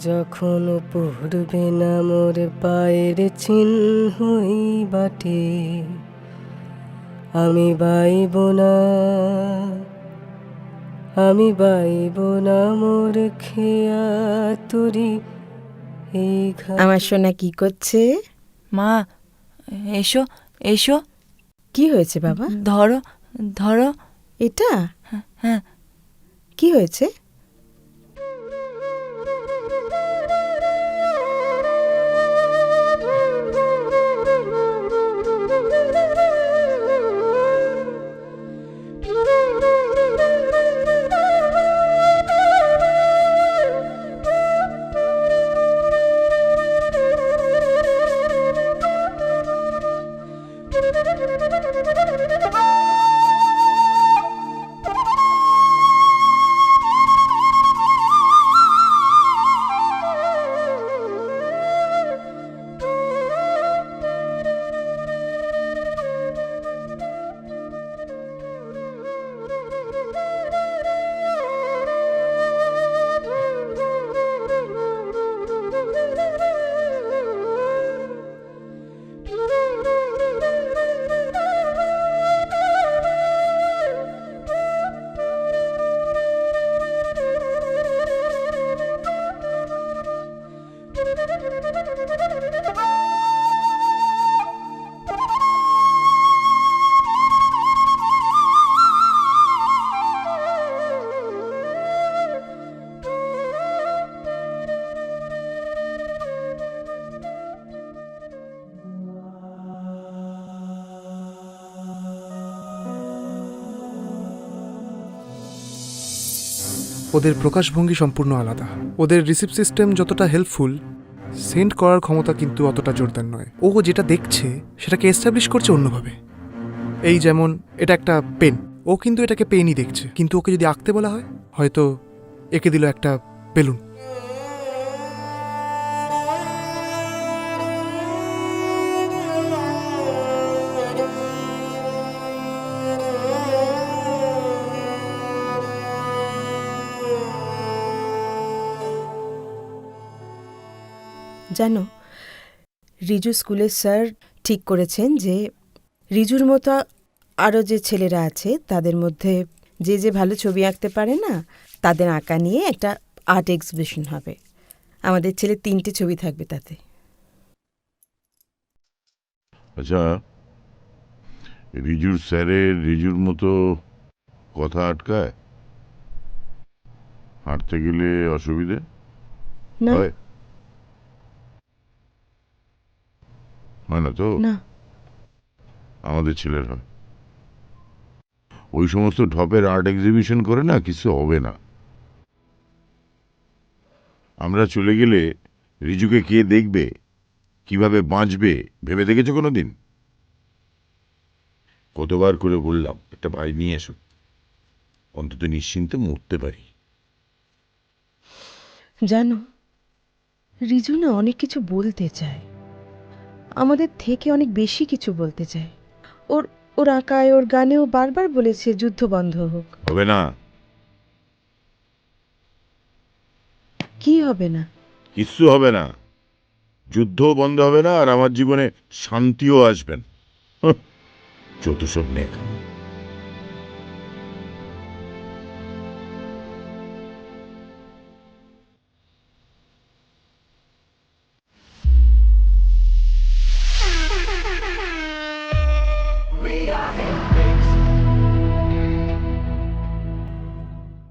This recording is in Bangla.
যখন পড়বে না মোর পায়ের চিহ্নই বাটে, আমি বাইব না, আমি বাইব না মোর খেয়া তুরি এই আমার সোনা কি করছে? মা, এসো এসো, কি হয়েছে বাবা? ধরো ধরো। এটা হ্যাঁ, কি হয়েছে? ওদের প্রকাশভঙ্গি সম্পূর্ণ আলাদা। ওদের রিসিভ সিস্টেম যতটা হেল্পফুল, সেন্ড করার ক্ষমতা কিন্তু অতটা জোরদার নয়। ও যেটা দেখছে সেটাকে এস্টাবলিশ করছে অন্যভাবে। এই যেমন এটা একটা পেন, ও কিন্তু এটাকে পেনই দেখছে, কিন্তু ওকে যদি আঁকতে বলা হয় হয়তো এঁকে দিল একটা বেলুন। জানো, রিজু স্কুলের স্যার ঠিক করেছেন যে রিজুর মতো আরও যে ছেলেরা আছে তাদের মধ্যে যে যে ভালো ছবি আঁকতে পারে না, তাদের আঁকা নিয়ে একটা আর্ট এক্সিবিশন হবে। আমাদের ছেলে 3টে ছবি থাকবে তাতে। আচ্ছা, রিজুর স্যারের রিজুর মতো কথা আটকায়? হাঁটতে গেলে অসুবিধে না হয়? হয় না তো? না, আমাদের ছেলের হয়। ওই সমস্ত ঢপের আর্ট এক্সিবিশন করে না, কিছু হবে না। আমরা চলে গেলে রিজুকে কে দেখবে, কিভাবে বাঁচবে ভেবে দেখেছো কোনোদিন? কতবার করে বললাম একটা ভাই নিয়ে এসো, অন্তত নিশ্চিন্তে মরতে পারি। জানো, রিজু না অনেক কিছু বলতে চায়, আমাদের থেকে অনেক বেশি কিছু বলতে চায়। ওর ওর আঁকায়, ওর গানেও বারবার বলেছে যুদ্ধ বন্ধ হোক। হবে না, কি হবে না? কিচ্ছু হবে না। যুদ্ধও বন্ধ হবে না, আর আমার জীবনে শান্তিও আসবেন। যত সব নেক।